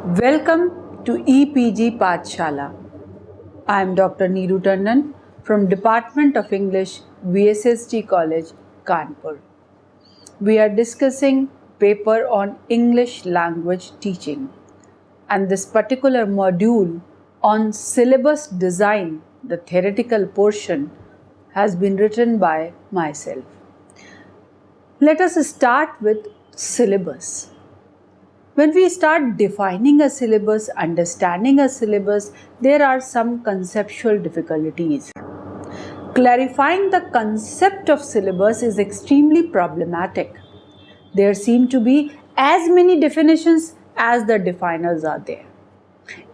Welcome to EPG Pathshala. I am Dr. Neeru Tandon from Department of English, VSST College, Kanpur. We are discussing paper on English language teaching, and this particular module on syllabus design, the theoretical portion, has been written by myself. Let us start with syllabus. When we start defining a syllabus, understanding a syllabus, there are some conceptual difficulties. Clarifying the concept of syllabus is extremely problematic. There seem to be as many definitions as the definers are there,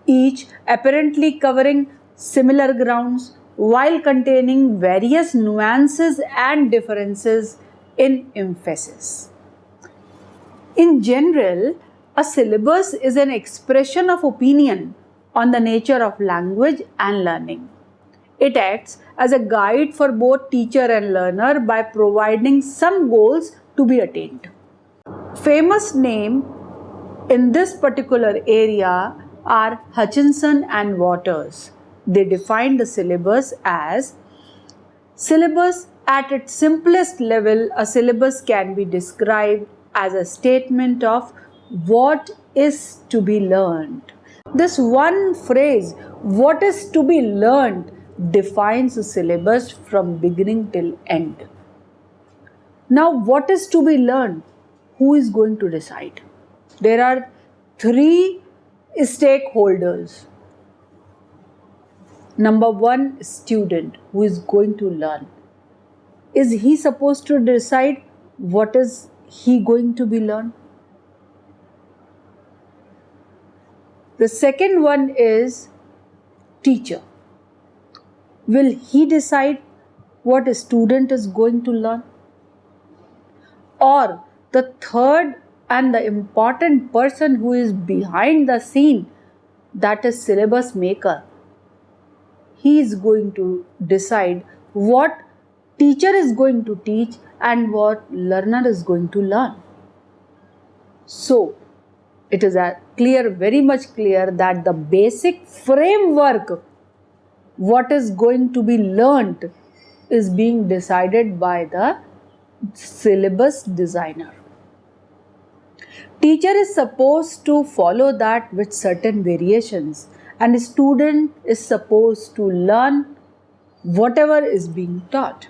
each apparently covering similar grounds while containing various nuances and differences in emphasis. In general, a syllabus is an expression of opinion on the nature of language and learning. It acts as a guide for both teacher and learner by providing some goals to be attained. Famous names in this particular area are Hutchinson and Waters. They defined the syllabus as syllabus at its simplest level. A syllabus can be described as a statement of what is to be learned. This one phrase, what is to be learned, defines a syllabus from beginning till end. Now, what is to be learned? Who is going to decide? There are three stakeholders. Number one, student who is going to learn. Is he supposed to decide what is he going to be learned? The second one is teacher. Will he decide what a student is going to learn? Or the third and the important person who is behind the scene, that is syllabus maker. He is going to decide what teacher is going to teach and what learner is going to learn. So, it is very much clear that the basic framework, what is going to be learnt, is being decided by the syllabus designer. Teacher is supposed to follow that with certain variations, and student is supposed to learn whatever is being taught.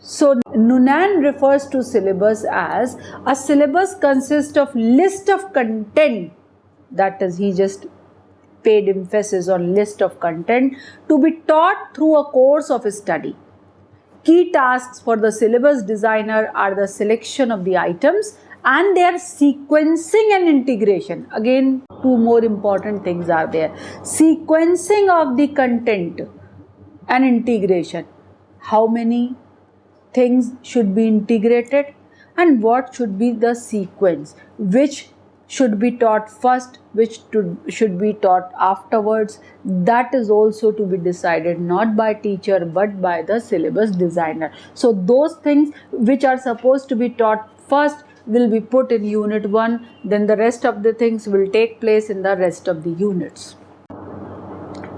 So, Noonan refers to syllabus as a syllabus consists of list of content, that is, he just paid emphasis on list of content to be taught through a course of study. Key tasks for the syllabus designer are the selection of the items and their sequencing and integration. Again, two more important things are there. Sequencing of the content and integration. How many things should be integrated and what should be the sequence, which should be taught first, which should be taught afterwards. That is also to be decided not by teacher but by the syllabus designer. So those things which are supposed to be taught first will be put in unit 1, then the rest of the things will take place in the rest of the units.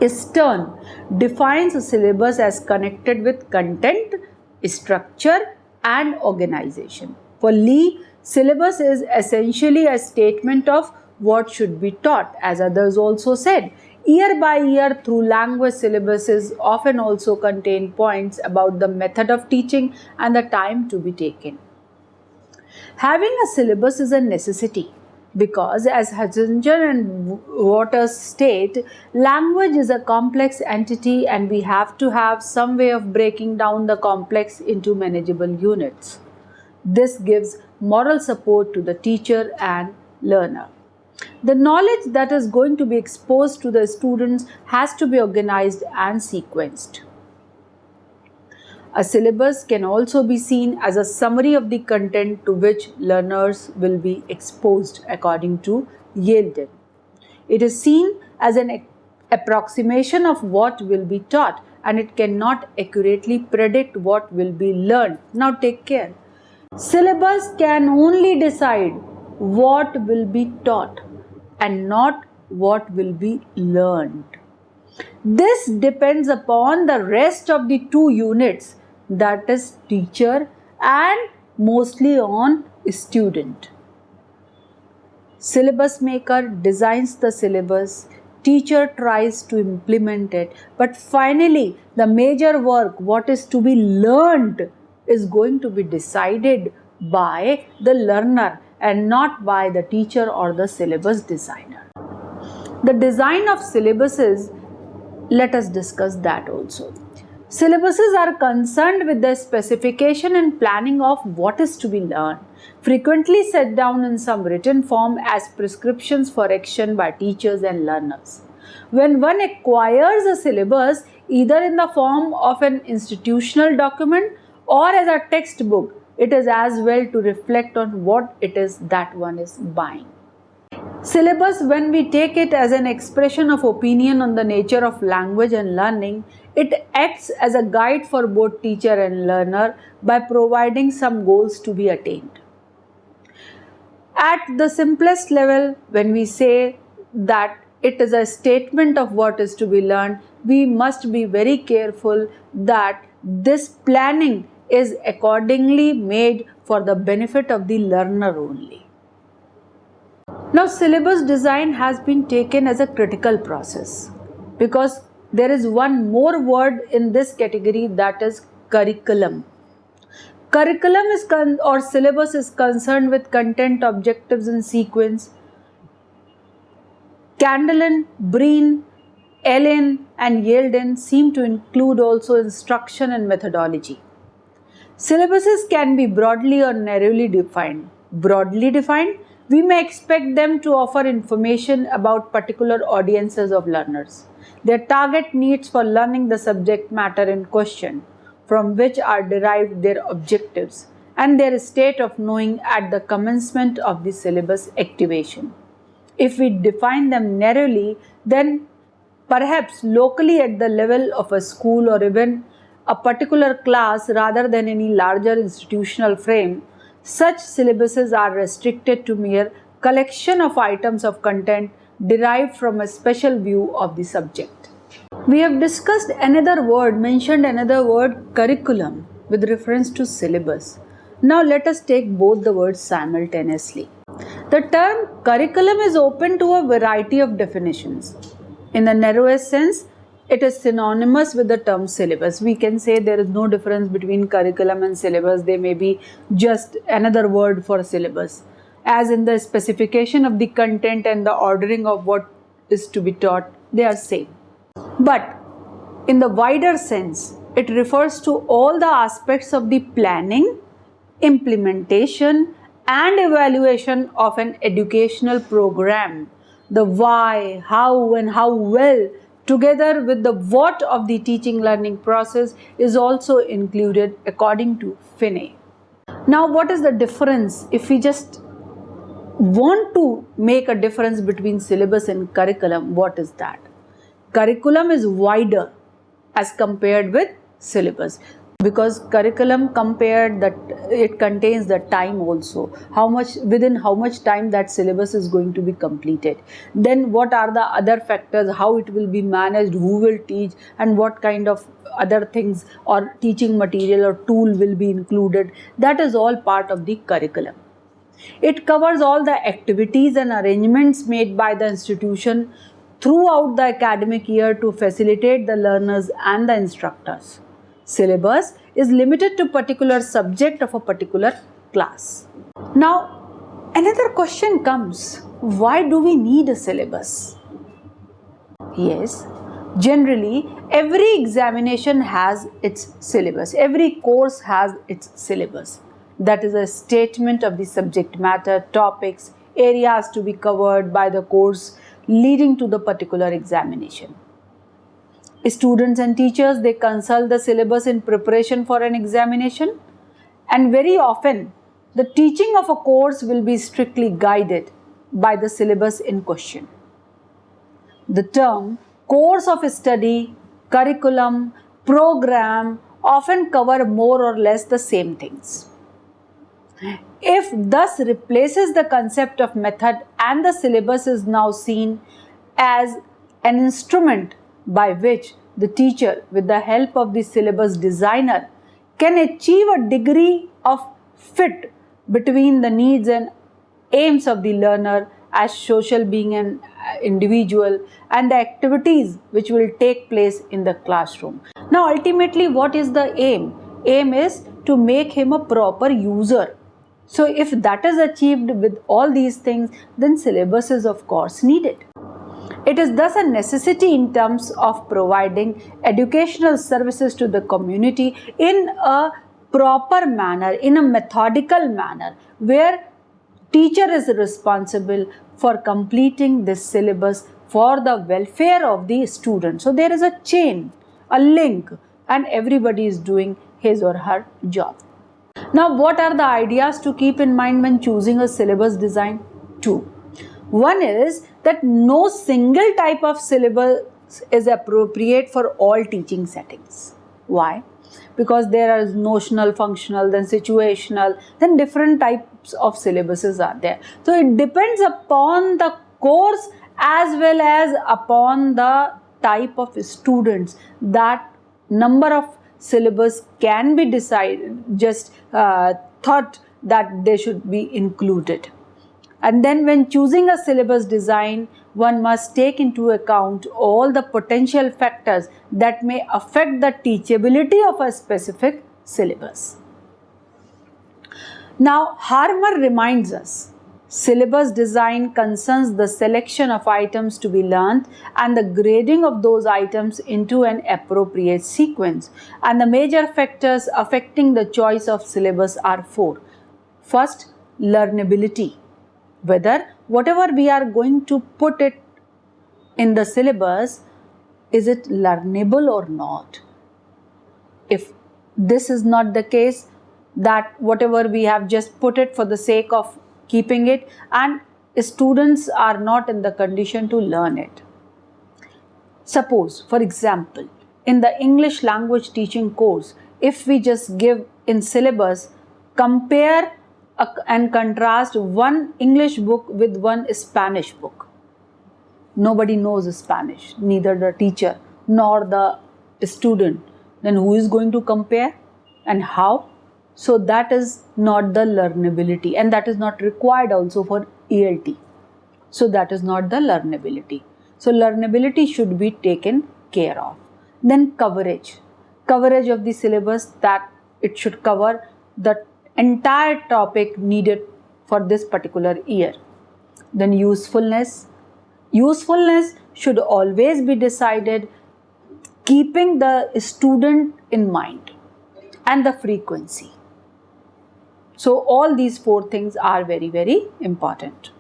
Stern defines a syllabus as connected with content, structure and organization. For Lee, syllabus is essentially a statement of what should be taught. As others also said, year by year through language, syllabuses often also contain points about the method of teaching and the time to be taken. Having a syllabus is a necessity because, as Hutchinson and Waters state, language is a complex entity and we have to have some way of breaking down the complex into manageable units. This gives moral support to the teacher and learner. The knowledge that is going to be exposed to the students has to be organized and sequenced. A syllabus can also be seen as a summary of the content to which learners will be exposed according to Yale. It is seen as an approximation of what will be taught and it cannot accurately predict what will be learned. Now take care. Syllabus can only decide what will be taught. and not what will be learned. This depends upon the rest of the two units, that is teacher and mostly on student. Syllabus maker designs the syllabus, teacher tries to implement it, but finally the major work, what is to be learned, is going to be decided by the learner and not by the teacher or the syllabus designer. The design of syllabuses, let us discuss that also. Syllabuses are concerned with the specification and planning of what is to be learned, frequently set down in some written form as prescriptions for action by teachers and learners. When one acquires a syllabus, either in the form of an institutional document or as a textbook, it is as well to reflect on what it is that one is buying. Syllabus, when we take it as an expression of opinion on the nature of language and learning, it acts as a guide for both teacher and learner by providing some goals to be attained. At the simplest level, when we say that it is a statement of what is to be learned, we must be very careful that this planning is accordingly made for the benefit of the learner only. Now, syllabus design has been taken as a critical process because there is one more word in this category, that is curriculum. Curriculum or syllabus is concerned with content, objectives and sequence. Candelen, Breen, Ellen and Yelden seem to include also instruction and methodology. Syllabuses can be broadly or narrowly defined. Broadly defined, we may expect them to offer information about particular audiences of learners, their target needs for learning the subject matter in question, from which are derived their objectives, and their state of knowing at the commencement of the syllabus activation. If we define them narrowly, then perhaps locally at the level of a school or even a particular class rather than any larger institutional frame, such syllabuses are restricted to mere collection of items of content derived from a special view of the subject. We have discussed mentioned another word, curriculum, with reference to syllabus. Now let us take both the words simultaneously. The term curriculum is open to a variety of definitions. In the narrowest sense, it is synonymous with the term syllabus. We can say there is no difference between curriculum and syllabus. They may be just another word for syllabus. As in the specification of the content and the ordering of what is to be taught, they are same. But in the wider sense, it refers to all the aspects of the planning, implementation and evaluation of an educational program. The why, how and how well, together with the what of the teaching learning process, is also included according to Finney. Now, what is the difference if we just want to make a difference between syllabus and curriculum? What is that? Curriculum is wider as compared with syllabus, because curriculum it contains the time also, within how much time that syllabus is going to be completed, then what are the other factors, how it will be managed, who will teach, and what kind of other things or teaching material or tool will be included. That is all part of the curriculum. It covers all the activities and arrangements made by the institution throughout the academic year to facilitate the learners and the instructors. Syllabus is limited to particular subject of a particular class. Now, another question comes, why do we need a syllabus? Yes, generally every examination has its syllabus, every course has its syllabus. That is a statement of the subject matter, topics, areas to be covered by the course leading to the particular examination. Students and teachers, they consult the syllabus in preparation for an examination, and very often the teaching of a course will be strictly guided by the syllabus in question. The term course of study, curriculum, program often cover more or less the same things. If thus replaces the concept of method, and the syllabus is now seen as an instrument by which the teacher, with the help of the syllabus designer, can achieve a degree of fit between the needs and aims of the learner as social being and individual, and the activities which will take place in the classroom. Now ultimately, what is the aim? Aim is to make him a proper user. So if that is achieved with all these things, then syllabus is of course needed. It is thus a necessity in terms of providing educational services to the community in a proper manner, in a methodical manner, where teacher is responsible for completing this syllabus for the welfare of the student. So there is a chain, a link, and everybody is doing his or her job. Now, what are the ideas to keep in mind when choosing a syllabus design? Two. One is that no single type of syllabus is appropriate for all teaching settings. Why? Because there is notional, functional, then situational, then different types of syllabuses are there. So it depends upon the course as well as upon the type of students that number of syllabus can be decided, just thought that they should be included. And then when choosing a syllabus design, one must take into account all the potential factors that may affect the teachability of a specific syllabus. Now, Harmer reminds us, syllabus design concerns the selection of items to be learned and the grading of those items into an appropriate sequence. And the major factors affecting the choice of syllabus are four. First, learnability. Whether whatever we are going to put it in the syllabus, is it learnable or not? If this is not the case, that whatever we have just put it for the sake of keeping it, and students are not in the condition to learn it. Suppose, for example, in the English language teaching course, if we just give in syllabus, compare and contrast one English book with one Spanish book. Nobody knows Spanish, neither the teacher nor the student. Then who is going to compare and how? So that is not the learnability, and that is not required also for ELT. So that is not the learnability. So learnability should be taken care of. Then coverage. Coverage of the syllabus, that it should cover the entire topic needed for this particular year. Then usefulness. Usefulness should always be decided keeping the student in mind, and the frequency. So all these four things are very, very important.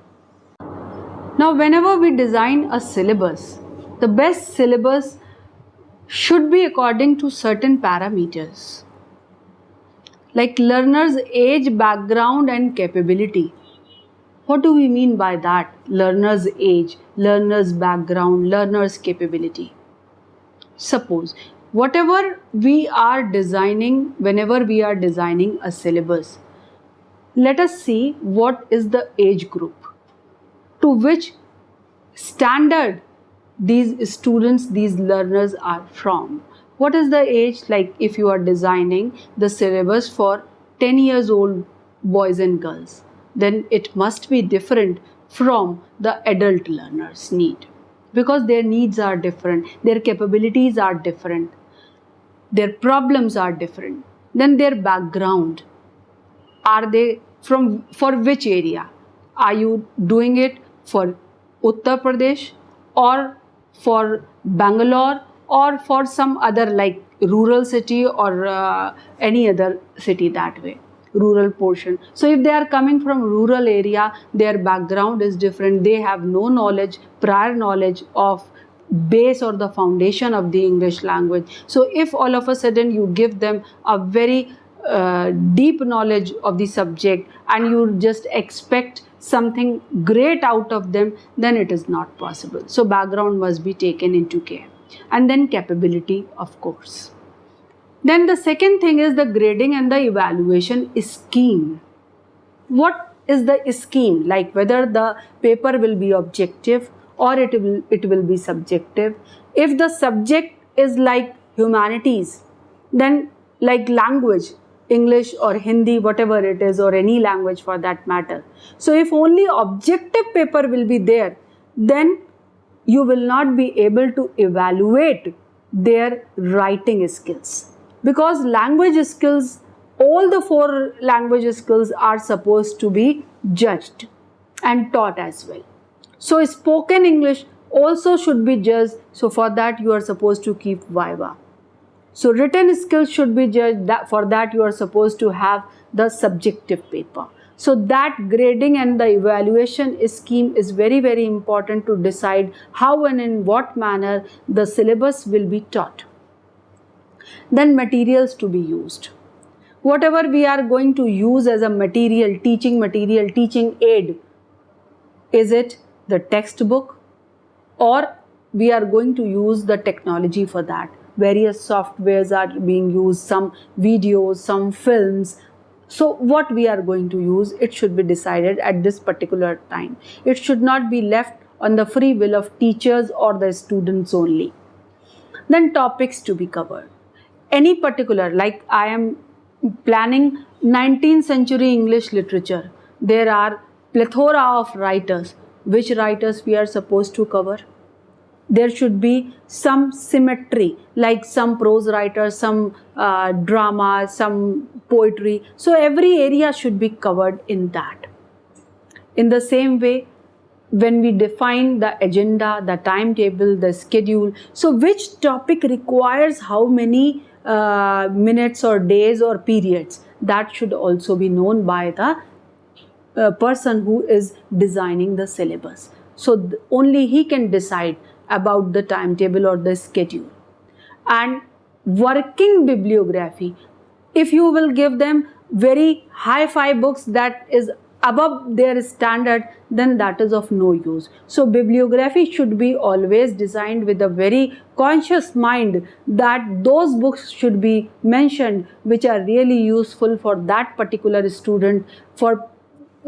Now, whenever we design a syllabus, the best syllabus should be according to certain parameters, like learner's age, background, and capability. What do we mean by that? Learner's age, learner's background, learner's capability. Suppose, whatever we are designing, whenever we are designing a syllabus, let us see what is the age group to which standard these students, these learners are from. What is the age? Like if you are designing the syllabus for 10 years old boys and girls, then it must be different from the adult learners' need, because their needs are different, their capabilities are different, their problems are different. Then their background. Are they for which area? Are you doing it for Uttar Pradesh or for Bangalore or for some other like rural city or any other city that way, rural portion? So if they are coming from rural area, their background is different. They have no knowledge, prior knowledge of base or the foundation of the English language. So if all of a sudden you give them a very deep knowledge of the subject and you just expect something great out of them, then it is not possible. So background must be taken into care. And then capability, of course. Then the second thing is the grading and the evaluation scheme. what is the scheme, like whether the paper will be objective or it will be subjective. If the subject is like humanities, then like language, English or Hindi, whatever it is, or any language for that matter. So if only objective paper will be there, then you will not be able to evaluate their writing skills, because language skills, all the 4 language skills are supposed to be judged and taught as well. So spoken English also should be judged. So for that you are supposed to keep viva. So written skills should be judged. For that you are supposed to have the subjective paper. So that grading and the evaluation scheme is very, very important to decide how and in what manner the syllabus will be taught. Then materials to be used. Whatever we are going to use as a material, teaching aid, is it the textbook, or we are going to use the technology for that? Various softwares are being used, some videos, some films. So what we are going to use, it should be decided at this particular time. It should not be left on the free will of teachers or the students only. Then topics to be covered. Any particular, like I am planning 19th century English literature. There are plethora of writers. Which writers we are supposed to cover? There should be some symmetry, like some prose writers, some drama, some poetry. So every area should be covered in that. In the same way, when we define the agenda, the timetable, the schedule, so which topic requires how many minutes or days or periods, that should also be known by the person who is designing the syllabus. So only he can decide about the timetable or the schedule. And working bibliography, if you will give them very hi-fi books that is above their standard, then that is of no use. So bibliography should be always designed with a very conscious mind that those books should be mentioned which are really useful for that particular student, for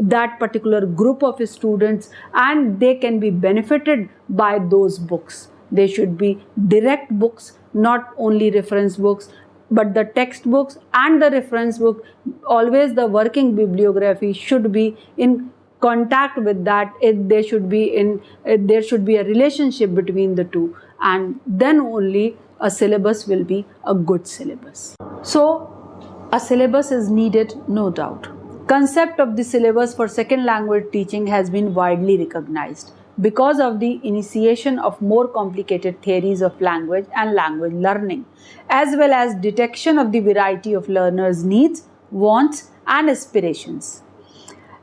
that particular group of students, and they can be benefited by those books. They should be direct books, not only reference books, but the textbooks and the reference book. Always the working bibliography should be in contact with that. There should be a relationship between the two, and then only a syllabus will be a good syllabus. So a syllabus is needed, no doubt. Concept of the syllabus for second language teaching has been widely recognized because of the initiation of more complicated theories of language and language learning, as well as detection of the variety of learners' needs, wants, and aspirations.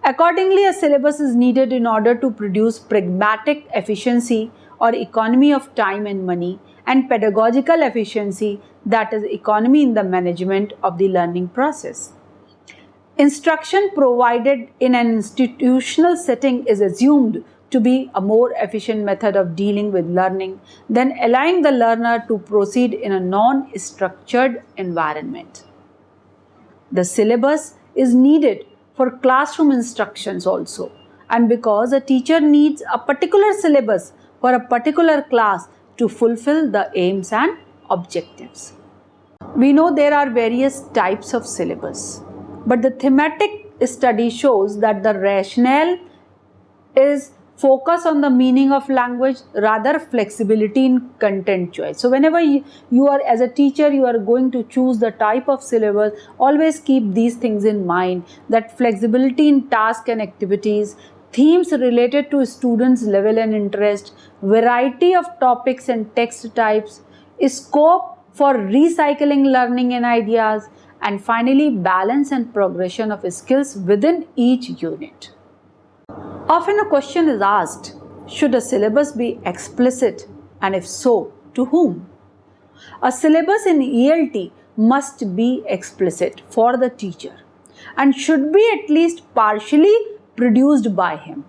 Accordingly, a syllabus is needed in order to produce pragmatic efficiency or economy of time and money, and pedagogical efficiency, that is, economy in the management of the learning process. Instruction provided in an institutional setting is assumed to be a more efficient method of dealing with learning than allowing the learner to proceed in a non-structured environment. The syllabus is needed for classroom instructions also, and because a teacher needs a particular syllabus for a particular class to fulfill the aims and objectives. We know there are various types of syllabus, but the thematic study shows that the rationale is focus on the meaning of language, rather flexibility in content choice. So whenever you are as a teacher, you are going to choose the type of syllabus, always keep these things in mind, that flexibility in task and activities, themes related to students' level and interest, variety of topics and text types, scope for recycling learning and ideas, and finally balance and progression of skills within each unit. Often a question is asked, should a syllabus be explicit, and if so, to whom? A syllabus in ELT must be explicit for the teacher and should be at least partially produced by him.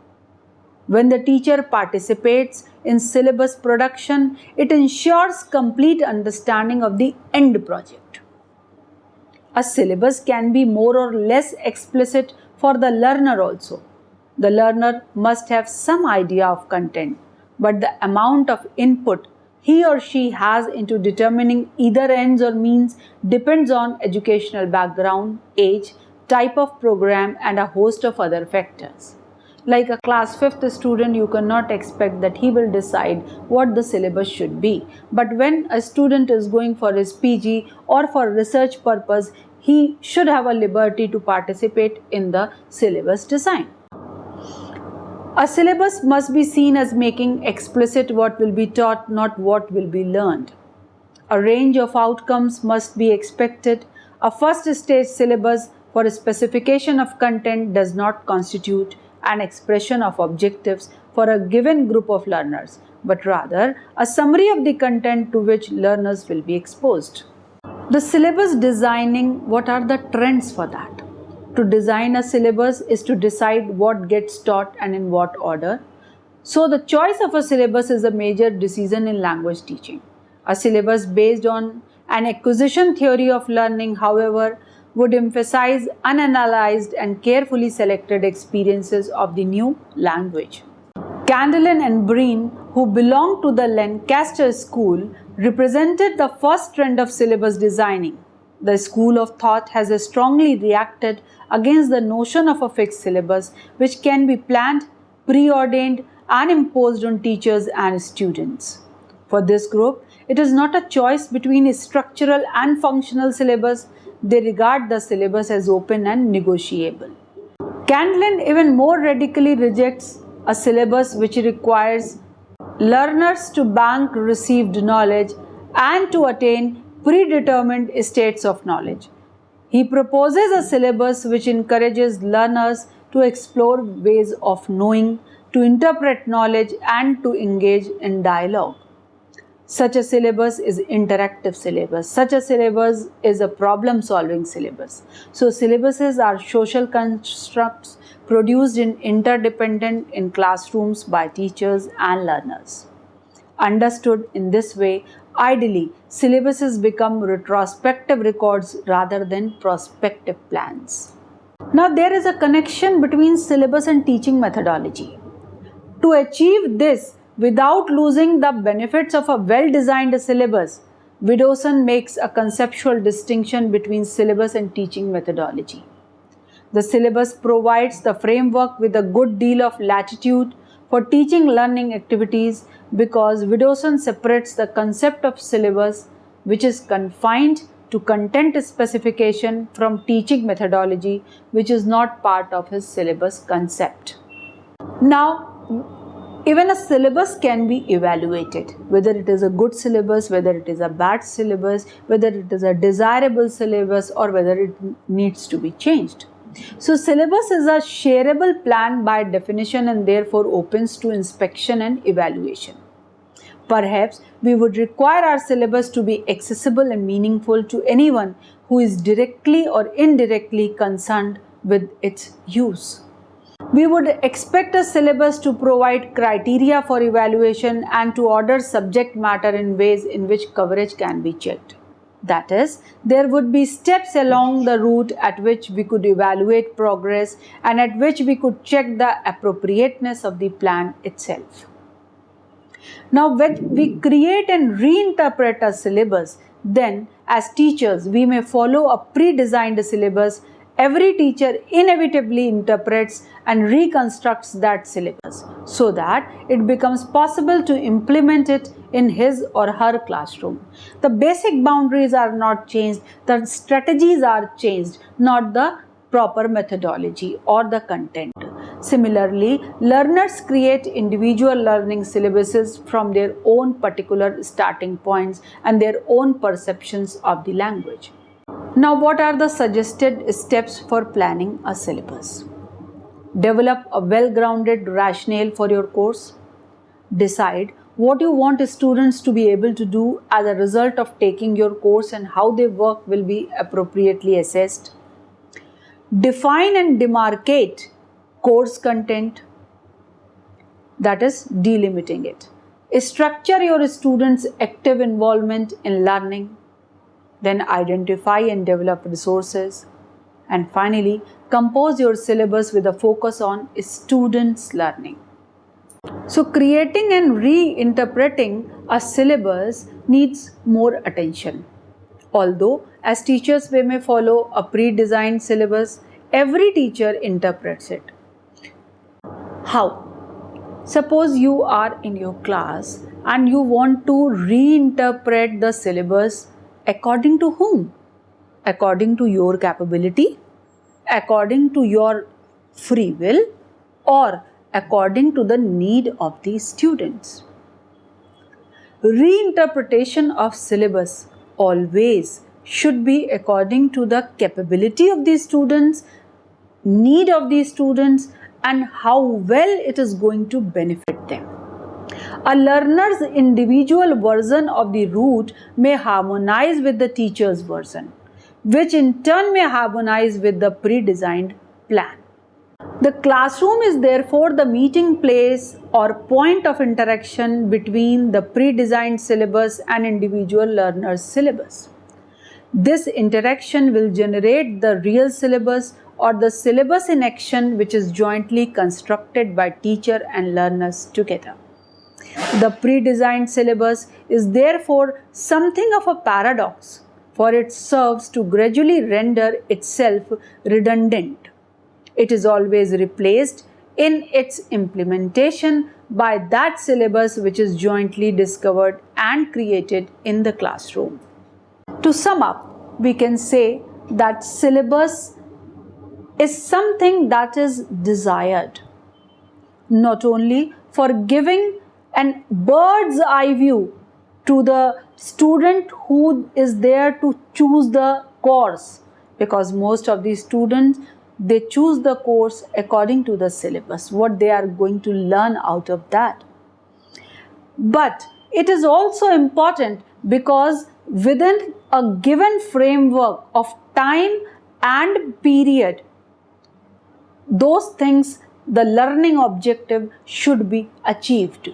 When the teacher participates in syllabus production, it ensures complete understanding of the end project. A syllabus can be more or less explicit for the learner also. The learner must have some idea of content, but the amount of input he or she has into determining either ends or means depends on educational background, age, type of program, and a host of other factors. Like a class 5th student, you cannot expect that he will decide what the syllabus should be. But when a student is going for his PG or for research purpose, he should have a liberty to participate in the syllabus design. A syllabus must be seen as making explicit what will be taught, not what will be learned. A range of outcomes must be expected. A first stage syllabus for a specification of content does not constitute an expression of objectives for a given group of learners, but rather a summary of the content to which learners will be exposed. The syllabus designing, what are the trends for that? To design a syllabus is to decide what gets taught and in what order. So the choice of a syllabus is a major decision in language teaching. A syllabus based on an acquisition theory of learning, however, would emphasize unanalyzed and carefully selected experiences of the new language. Candlin and Breen, who belonged to the Lancaster school, represented the first trend of syllabus designing. The school of thought has strongly reacted against the notion of a fixed syllabus which can be planned, preordained, and imposed on teachers and students. For this group, it is not a choice between a structural and functional syllabus. They regard the syllabus as open and negotiable. Candlin even more radically rejects a syllabus which requires learners to bank received knowledge and to attain predetermined states of knowledge. He proposes a syllabus which encourages learners to explore ways of knowing, to interpret knowledge, and to engage in dialogue. Such a syllabus is interactive syllabus. Such a syllabus is a problem-solving syllabus. So syllabuses are social constructs produced in interdependent in classrooms by teachers and learners. Understood in this way, ideally, syllabuses become retrospective records rather than prospective plans. Now, there is a connection between syllabus and teaching methodology. To achieve this, without losing the benefits of a well-designed syllabus, Vidya-mitra makes a conceptual distinction between syllabus and teaching methodology. The syllabus provides the framework with a good deal of latitude for teaching learning activities because Vidya-mitra separates the concept of syllabus, which is confined to content specification, from teaching methodology, which is not part of his syllabus concept. Now, even a syllabus can be evaluated, whether it is a good syllabus, whether it is a bad syllabus, whether it is a desirable syllabus, or whether it needs to be changed. So, syllabus is a shareable plan by definition and therefore opens to inspection and evaluation. Perhaps we would require our syllabus to be accessible and meaningful to anyone who is directly or indirectly concerned with its use. We would expect a syllabus to provide criteria for evaluation and to order subject matter in ways in which coverage can be checked. That is, there would be steps along the route at which we could evaluate progress and at which we could check the appropriateness of the plan itself. Now, when we create and reinterpret a syllabus, then as teachers, we may follow a pre-designed syllabus. Every teacher inevitably interprets and reconstructs that syllabus so that it becomes possible to implement it in his or her classroom. The basic boundaries are not changed, the strategies are changed, not the proper methodology or the content. Similarly, learners create individual learning syllabuses from their own particular starting points and their own perceptions of the language. Now, what are the suggested steps for planning a syllabus? Develop a well-grounded rationale for your course. Decide what you want students to be able to do as a result of taking your course and how their work will be appropriately assessed. Define and demarcate course content, that is, delimiting it. Structure your students' active involvement in learning. Then identify and develop resources. And finally, compose your syllabus with a focus on students' learning. So creating and reinterpreting a syllabus needs more attention. Although as teachers we may follow a pre-designed syllabus, every teacher interprets it. How? Suppose you are in your class and you want to reinterpret the syllabus according to whom? According to your capability, according to your free will, or according to the need of the students. Reinterpretation of syllabus always should be according to the capability of the students, need of the students, and how well it is going to benefit them. A learner's individual version of the route may harmonize with the teacher's version, which in turn may harmonize with the pre-designed plan. The classroom is therefore the meeting place or point of interaction between the pre-designed syllabus and individual learner's syllabus. This interaction will generate the real syllabus or the syllabus in action, which is jointly constructed by teacher and learners together. The pre-designed syllabus is therefore something of a paradox, for it serves to gradually render itself redundant. It is always replaced in its implementation by that syllabus which is jointly discovered and created in the classroom. To sum up, we can say that syllabus is something that is desired, not only for giving an bird's eye view to the student who is there to choose the course, because most of the students they choose the course according to the syllabus, what they are going to learn out of that. But it is also important because within a given framework of time and period, those things, the learning objective should be achieved.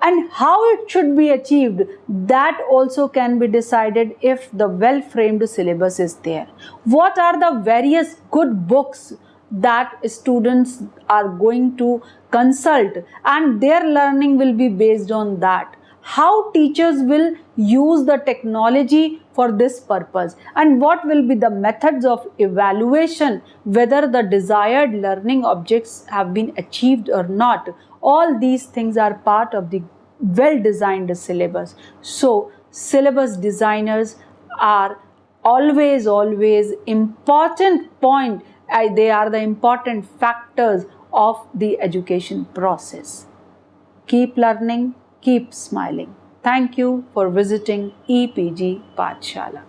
And how it should be achieved, that also can be decided if the well-framed syllabus is there. What are the various good books that students are going to consult, and their learning will be based on that. How teachers will use the technology for this purpose, and what will be the methods of evaluation, whether the desired learning objects have been achieved or not. All these things are part of the well-designed syllabus. So syllabus designers are always important point. They are the important factors of the education process. Keep learning, keep smiling. Thank you for visiting EPG Pathshala.